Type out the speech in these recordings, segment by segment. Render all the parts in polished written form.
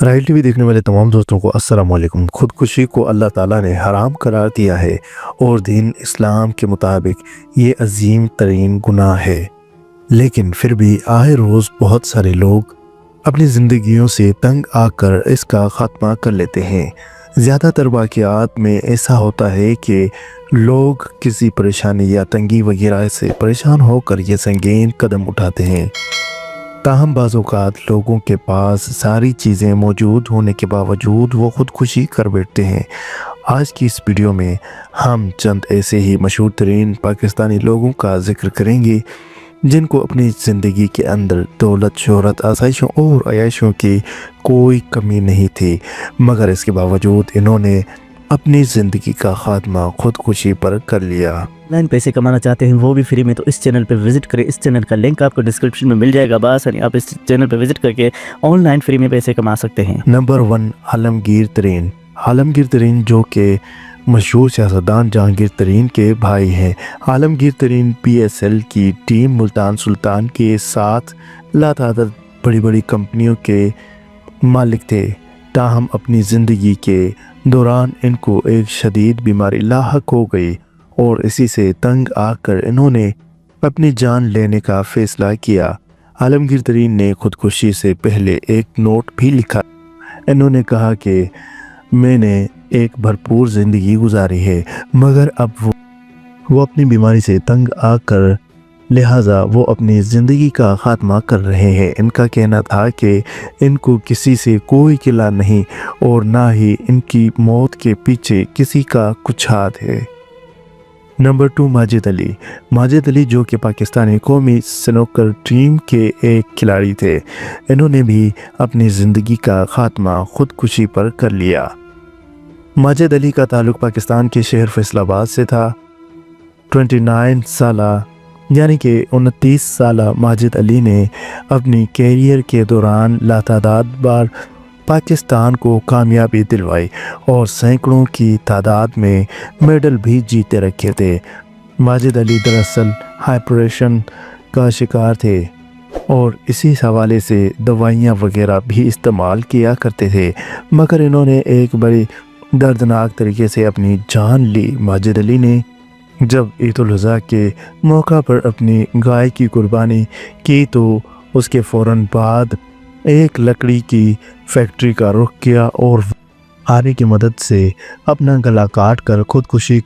राइल TV देखने वाले तमाम दोस्तों को अस्सलाम वालेकुम। खुदकुशी को अल्लाह ताला ने हराम करार दिया है और दीन इस्लाम के मुताबिक ये अजीम तरीन गुनाह है, लेकिन फिर भी आए रोज़ बहुत सारे लोग अपनी ज़िंदगियों से तंग आकर इसका ख़ात्मा कर लेते हैं। ज़्यादातर वाक़यात में ऐसा होता है कि लोग किसी परेशानी या तंगी वगैरह से परेशान होकर ये संगीन कदम उठाते हैं। ताहम बाज़ औक़ात लोगों के पास सारी चीज़ें मौजूद होने के बावजूद वो ख़ुदकुशी कर बैठते हैं। आज की इस वीडियो में हम चंद ऐसे ही मशहूर तरीन पाकिस्तानी लोगों का ज़िक्र करेंगे जिनको अपनी ज़िंदगी के अंदर दौलत, शोहरत, आसाइशों और अयाशों की कोई कमी नहीं थी, मगर इसके बावजूद इन्होंने अपनी ज़िंदगी का ख़ात्मा ख़ुदकुशी पर कर लिया। ऑनलाइन पैसे कमाना चाहते हैं वो भी फ्री में, तो इस चैनल पर विजिट करें। इस चैनल का लिंक आपको डिस्क्रिप्शन में मिल जाएगा। बस आप इस चैनल पर विजिट करके ऑनलाइन फ्री में पैसे कमा सकते हैं। नंबर 1, आलमगीर तरीन। आलमगीर तरीन जो कि मशहूर सियासतदान जहांगीर तरीन के भाई हैं। आलमगीर तरीन PSL की टीम मुल्तान सुल्तान के साथ लातादाद बड़ी बड़ी कंपनियों के मालिक थे। ताहम अपनी ज़िंदगी के दौरान इनको एक शदीद बीमारी लाहक हो गई और इसी से तंग आकर इन्होंने अपनी जान लेने का फ़ैसला किया। आलमगीर तरीन ने ख़ुदकुशी से पहले एक नोट भी लिखा। इन्होंने कहा कि मैंने एक भरपूर ज़िंदगी गुजारी है, मगर अब वो अपनी बीमारी से तंग आकर लिहाजा वो अपनी ज़िंदगी का ख़ात्मा कर रहे हैं। इनका कहना था कि इनको किसी से कोई गिला नहीं और ना ही इनकी मौत के पीछे किसी का कुछ हाथ है। नंबर 2, माजिद अली। माजिद अली जो कि पाकिस्तानी कौमी स्नूकर टीम के एक खिलाड़ी थे, इन्होंने भी अपनी ज़िंदगी का ख़ात्मा ख़ुदकुशी पर कर लिया। माजिद अली का ताल्लुक़ पाकिस्तान के शहर फैसलाबाद से था। 29 साला यानी कि 29 साला माजिद अली ने अपनी कैरियर के दौरान लातादाद बार पाकिस्तान को कामयाबी दिलवाई और सैकड़ों की तादाद में मेडल भी जीते रखे थे। माजिद अली दरअसल हाइपरेशन का शिकार थे और इसी हवाले से दवाइयाँ वगैरह भी इस्तेमाल किया करते थे, मगर इन्होंने एक बड़ी दर्दनाक तरीके से अपनी जान ली। माजिद अली ने जब ईद-उल-अज़हा के मौका पर अपनी गाय की कुर्बानी की तो उसके फ़ौरन बाद एक लकड़ी की फैक्ट्री का रुख किया और आरे की मदद से अपना गला काट कर ख़ुदकुशी।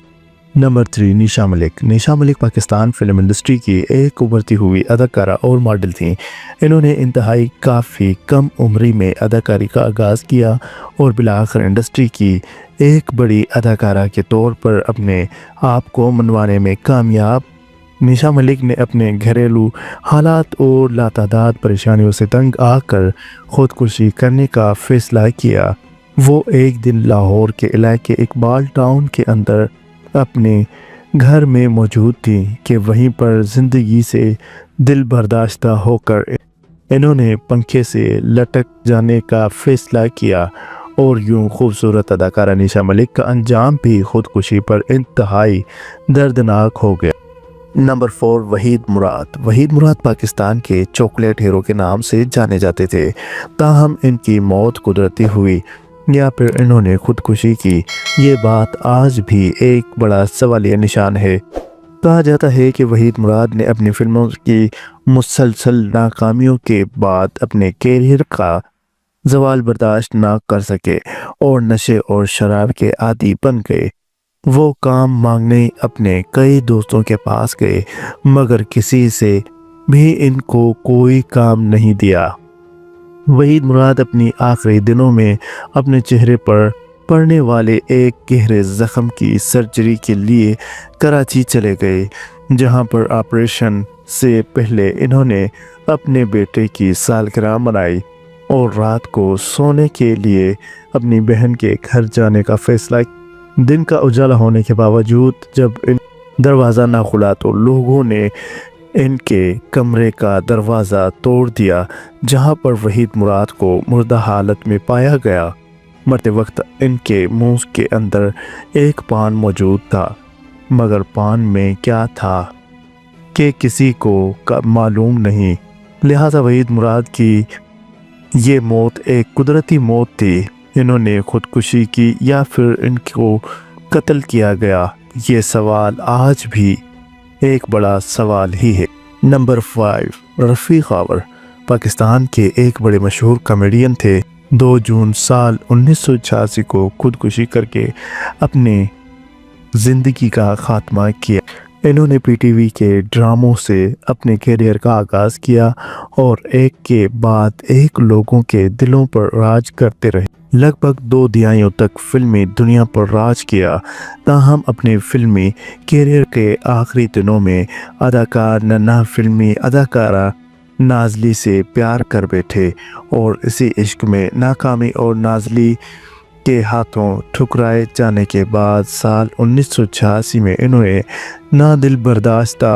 नंबर 3, निशा मलिक। निशा मलिक पाकिस्तान फ़िल्म इंडस्ट्री की एक उभरती हुई अदाकारा और मॉडल थीं। इन्होंने इंतहाई काफ़ी कम उम्री में अदाकारी का आगाज़ किया और बिलाखिर इंडस्ट्री की एक बड़ी अदाकारा के तौर पर अपने आप को मनवाने में कामयाब। निशा मलिक ने अपने घरेलू हालात और लातादाद परेशानियों से तंग आकर ख़ुदकुशी करने का फ़ैसला किया। वो एक दिन लाहौर के इलाके इकबाल टाउन के अंदर अपने घर में मौजूद थी कि वहीं पर ज़िंदगी से दिल बर्दाश्ता होकर इन्होंने पंखे से लटक जाने का फ़ैसला किया और यूं खूबसूरत अदाकारा निशा मलिक का अंजाम भी ख़ुदकुशी पर इंतहाई दर्दनाक हो गया। नंबर 4, वहीद मुराद। वहीद मुराद पाकिस्तान के चॉकलेट हीरो के नाम से जाने जाते थे। ताहम इनकी मौत कुदरती हुई या फिर इन्होंने ख़ुदकुशी की, ये बात आज भी एक बड़ा सवालिया निशान है। कहा जाता है कि वहीद मुराद ने अपनी फिल्मों की मुसलसल नाकामियों के बाद अपने कैरियर का ज़वाल बर्दाश्त ना कर सके और नशे और शराब के आदी बन गए। वो काम मांगने अपने कई दोस्तों के पास गए, मगर किसी से भी इनको कोई काम नहीं दिया। वहीद मुराद अपनी आखिरी दिनों में अपने चेहरे पर पड़ने वाले एक गहरे ज़ख्म की सर्जरी के लिए कराची चले गए, जहां पर ऑपरेशन से पहले इन्होंने अपने बेटे की सालगिरह मनाई और रात को सोने के लिए अपनी बहन के घर जाने का फ़ैसला। दिन का उजाला होने के बावजूद जब दरवाज़ा ना खुला तो लोगों ने इनके कमरे का दरवाज़ा तोड़ दिया, जहां पर वहीद मुराद को मुर्दा हालत में पाया गया। मरते वक्त इनके मुंह के अंदर एक पान मौजूद था, मगर पान में क्या था कि किसी को मालूम नहीं। लिहाजा वहीद मुराद की ये मौत एक कुदरती मौत थी, इन्होंने खुदकुशी की या फिर इनको कत्ल किया गया? ये सवाल आज भी एक बड़ा सवाल ही है। नंबर 5, रफ़ी ख़ावर पाकिस्तान के एक बड़े मशहूर कॉमेडियन थे। 2 जून साल 1986 को खुदकुशी करके अपने ज़िंदगी का ख़ात्मा किया। इन्होंने पीटीवी के ड्रामों से अपने कैरियर का आगाज़ किया और एक के बाद एक लोगों के दिलों पर राज करते रहे। लगभग 2 दिहाइयों तक फिल्मी दुनिया पर राज किया। ताहम अपने फिल्मी कैरियर के आखिरी दिनों में अदाकार नन्हा फिल्मी अदाकारा नाज़ली से प्यार कर बैठे और इसी इश्क में नाकामी और नाज़ली के हाथों ठुकराए जाने के बाद साल 1986 में इन्होंने नादिल बर्दाश्ता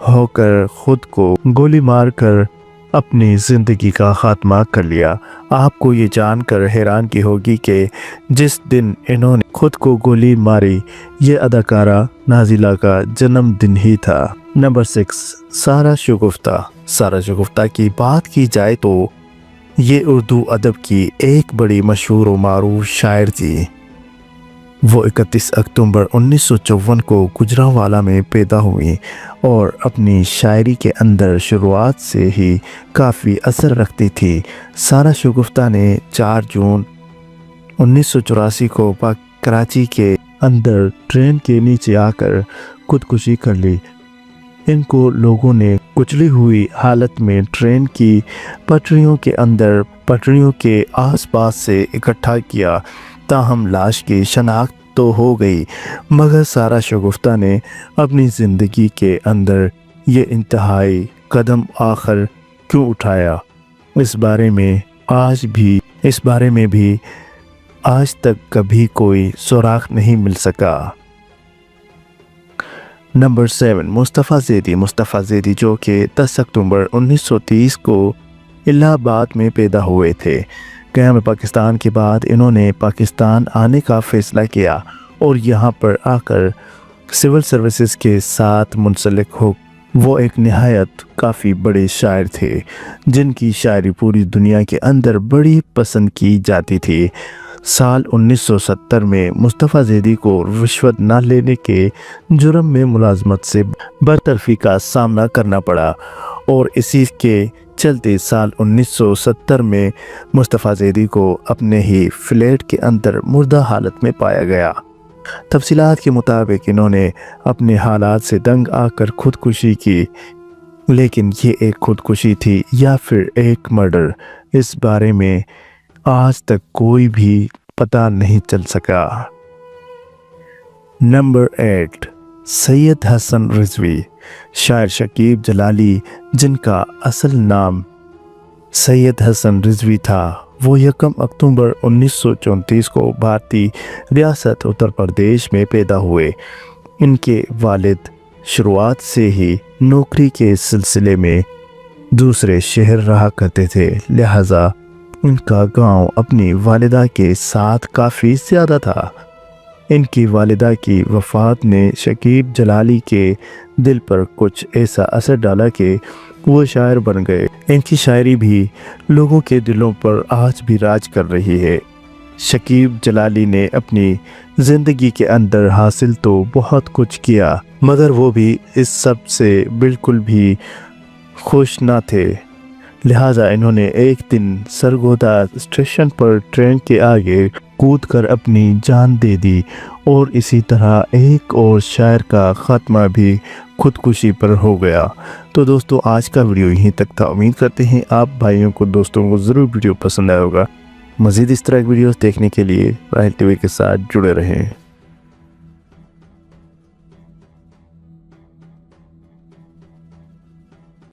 होकर खुद को गोली मारकर अपनी ज़िंदगी का ख़ात्मा कर लिया। आपको ये जानकर हैरानगी होगी कि जिस दिन इन्होंने खुद को गोली मारी ये अदाकारा नाज़िला का जन्मदिन ही था। नंबर 6, सारा शगुफ्ता। सारा शगुफ्ता की बात की जाए तो ये उर्दू अदब की एक बड़ी मशहूर व मारूफ शायर थी। वो 31 अक्टूबर 1954 को गुजरांवाला में पैदा हुई और अपनी शायरी के अंदर शुरुआत से ही काफ़ी असर रखती थी। सारा शगुफ्ता ने 4 जून 1984 को कराची के अंदर ट्रेन के नीचे आकर खुदकुशी कर ली। इनको लोगों ने कुचली हुई हालत में ट्रेन की पटरियों के अंदर पटरियों के आसपास से इकट्ठा किया। ताहम लाश की शनाख्त तो हो गई, मगर सारा शगुफ्ता ने अपनी ज़िंदगी के अंदर ये इंतहाई कदम आखिर क्यों उठाया, इस बारे में भी आज तक कभी कोई सुराग नहीं मिल सका। नंबर 7, मुस्तफ़ा ज़ैदी। मुस्तफ़ा ज़ैदी जो कि 10 अक्टूबर 1930 को इलाहाबाद में पैदा हुए थे। क़याम पाकिस्तान के बाद इन्होंने पाकिस्तान आने का फ़ैसला किया और यहाँ पर आकर सिविल सर्विसेज के साथ मुंसलिक हो। वो एक निहायत काफ़ी बड़े शायर थे जिनकी शायरी पूरी दुनिया के अंदर बड़ी पसंद की जाती थी। साल 1970 में मुस्तफ़ा ज़ैदी को रिश्वत न लेने के जुर्म में मुलाजमत से बरतरफी का सामना करना पड़ा और इसी के चलते साल 1970 में मुस्तफ़ा ज़ैदी को अपने ही फ्लैट के अंदर मुर्दा हालत में पाया गया। तफसीलात के मुताबिक इन्होंने अपने हालात से दंग आकर खुदकुशी की, लेकिन ये एक खुदकुशी थी या फिर एक मर्डर, इस बारे में आज तक कोई भी पता नहीं चल सका। नंबर 8, सैयद हसन रिजवी। शायर शकीब जलाली जिनका असल नाम सैयद हसन रिजवी था, वो 1 अक्टूबर 1934 को भारतीय रियासत उत्तर प्रदेश में पैदा हुए। इनके वालिद शुरुआत से ही नौकरी के सिलसिले में दूसरे शहर रहा करते थे, लिहाजा इनका गांव अपनी वालिदा के साथ काफ़ी ज़्यादा था। इनकी वालिदा की वफ़ात ने शकीब जलाली के दिल पर कुछ ऐसा असर डाला कि वो शायर बन गए। इनकी शायरी भी लोगों के दिलों पर आज भी राज कर रही है। शकीब जलाली ने अपनी ज़िंदगी के अंदर हासिल तो बहुत कुछ किया, मगर वो भी इस सब से बिल्कुल भी खुश न थे। लिहाजा इन्होंने एक दिन सरगोदा स्टेशन पर ट्रेन के आगे कूदकर अपनी जान दे दी और इसी तरह एक और शायर का ख़ात्मा भी खुदकुशी पर हो गया। तो दोस्तों आज का वीडियो यहीं तक था। उम्मीद करते हैं आप भाइयों को दोस्तों को ज़रूर वीडियो पसंद आया होगा। मज़ीद इस तरह की वीडियोस देखने के लिए राहिल टीवी के साथ जुड़े रहें।